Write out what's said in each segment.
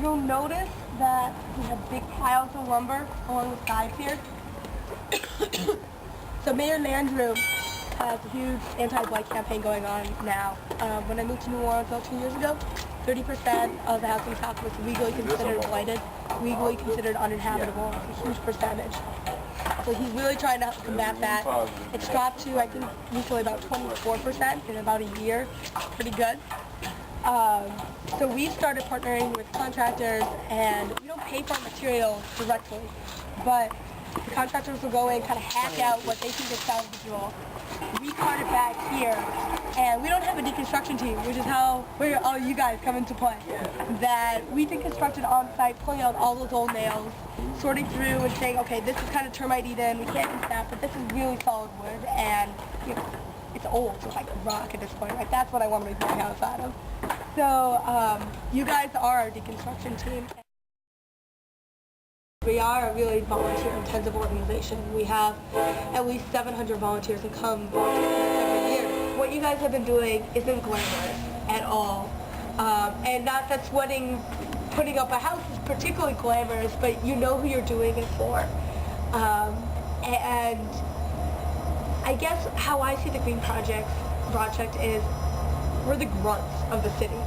you'll notice that we have big piles of lumber along the sides here. So Mayor Landrieu has a huge anti-blight campaign going on now. When I moved to New Orleans 2 years ago, 30% of the housing stock was legally considered blighted, legally considered uninhabitable. It's a huge percentage. So he's really trying to combat that. It's dropped to, I think, usually about 24% in about a year. Pretty good. So we started partnering with contractors, and we don't pay for our material directly, but the contractors will go in, kind of hack out what they think is salvageable. We cart it back here, and we don't have a deconstruction team, which is where all you guys come into play. That we deconstructed on site, pulling out all those old nails, sorting through and saying, okay, this is kind of termite eaten, we can't use that, but this is really solid wood, and you know, it's old, so it's like rock at this point. Like, that's what I want to make my house out of. So you guys are our deconstruction team. We are a really volunteer-intensive organization. We have at least 700 volunteers that come every year. What you guys have been doing isn't glamorous at all. And not that putting up a house is particularly glamorous, but you know who you're doing it for. And I guess how I see the Green Project is we're the grunts of the city.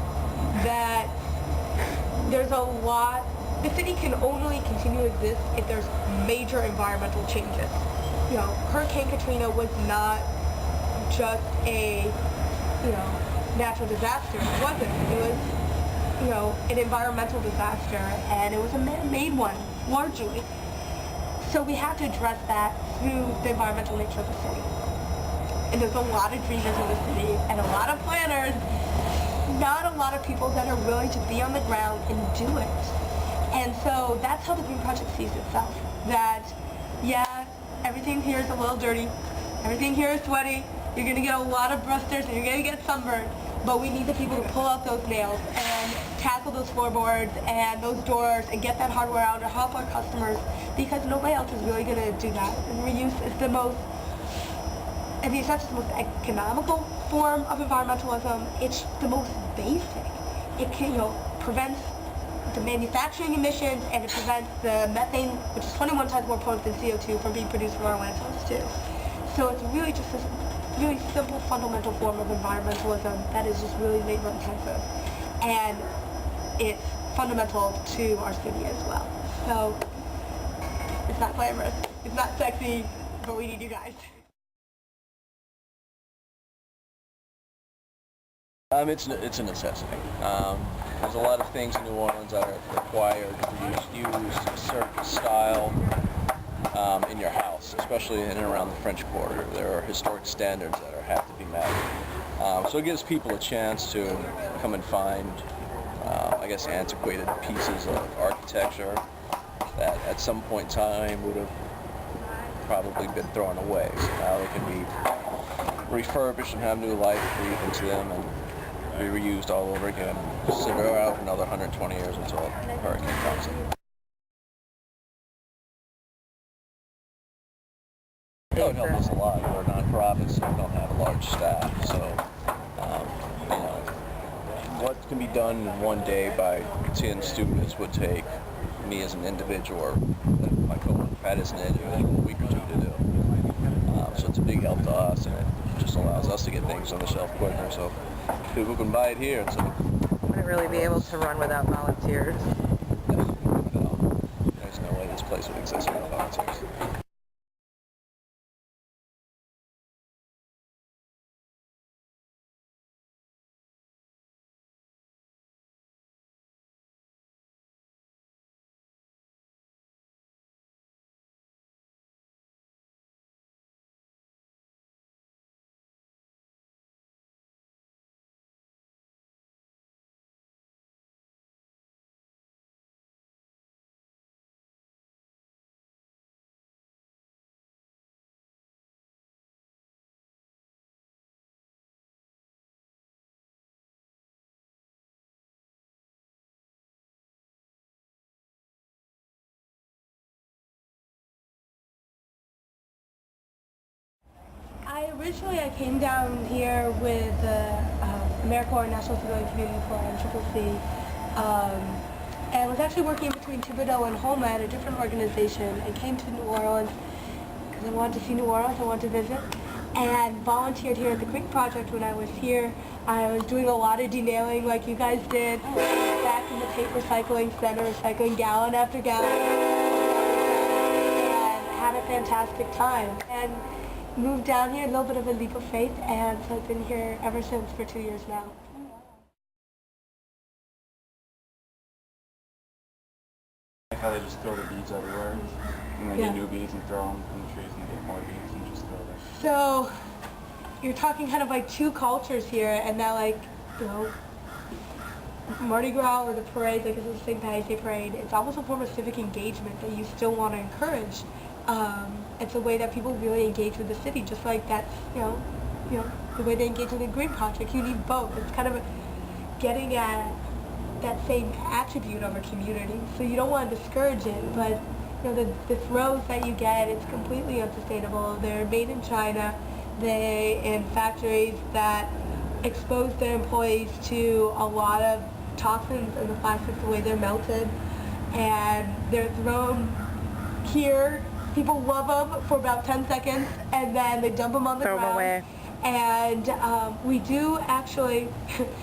That there's a lot. The city can only continue to exist if there's major environmental changes. You know, Hurricane Katrina was not just a, natural disaster. It wasn't. It was, an environmental disaster, and it was a man-made one, largely. So we have to address that through the environmental nature of the city. And there's a lot of dreamers in the city, and a lot of planners, not a lot of people that are willing to be on the ground and do it. And so that's how the Green Project sees itself. That, yeah, everything here is a little dirty, everything here is sweaty, you're going to get a lot of blisters and you're going to get sunburned, but we need the people to pull out those nails and tackle those floorboards and those doors and get that hardware out and help our customers, because nobody else is really going to do that. And reuse is the most, it's not just the most economical form of environmentalism, it's the most basic. It can, prevents the manufacturing emissions, and it prevents the methane, which is 21 times more potent than CO2, from being produced from our landfills too. So it's really just this really simple, fundamental form of environmentalism that is just really labor intensive, and it's fundamental to our city as well. So it's not glamorous, it's not sexy, but we need you guys. It's a necessity. There's a lot of things in New Orleans that are required to use a certain style in your house, especially in and around the French Quarter. There are historic standards that have to be met. So it gives people a chance to come and find, antiquated pieces of architecture that at some point in time would have probably been thrown away. So now they can be refurbished and have new life breathed into them and be reused all over again. So they're out for another 120 years until a hurricane comes in. It would help us a lot. We're non-profits, so we don't have a large staff. So, what can be done in one day by 10 students would take me as an individual, or my co-worker Pat as an individual, a week or two to do. So it's a big help to us, and it just allows us to get things on the shelf quicker, so people can buy it here. So wouldn't really be able to run without volunteers. No, there's no way this place would exist without volunteers. I came down here with the AmeriCorps National Civilian Community Corps and CCC and was actually working between Thibodeau and Homa at a different organization, and came to New Orleans because I wanted to see New Orleans, I wanted to visit, and volunteered here at the Creek Project. When I was here, I was doing a lot of denailing like you guys did, back in the tape recycling center, recycling gallon after gallon, and had a fantastic time. And moved down here, a little bit of a leap of faith, and so I've been here ever since for 2 years now. Like how they just throw the beads everywhere, and they get new beads and throw them in the trees and get more beads and just throw them. So you're talking kind of like two cultures here, and now like, you know, Mardi Gras or the parades, like it's the St. Patty's Day parade, it's almost a form of civic engagement that you still want to encourage. It's a way that people really engage with the city, just like that's, you know, the way they engage with the Green Project. You need both. It's kind of getting at that same attribute of a community. So you don't want to discourage it, but you know, the throws that you get, it's completely unsustainable. They're made in China. They in factories that expose their employees to a lot of toxins in the plastics, the way they're melted, and they're thrown here. People love them for about 10 seconds, and then they dump them on the ground. Throw them away. And we do actually,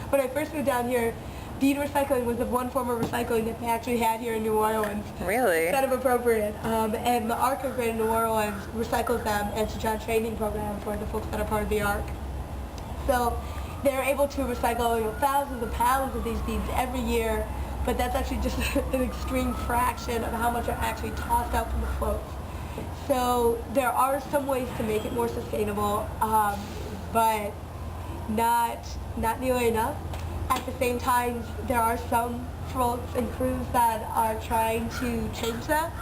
when I first moved down here, bead recycling was the one form of recycling that they actually had here in New Orleans. Really? Kind of appropriate. And the ARC of Greater New Orleans recycles them, and it's a joint training program for the folks that are part of the ARC. So they're able to recycle, you know, thousands of pounds of these beads every year, but that's actually just an extreme fraction of how much are actually tossed out from the floats. So there are some ways to make it more sustainable, but not nearly enough. At the same time, there are some folks and crews that are trying to change that.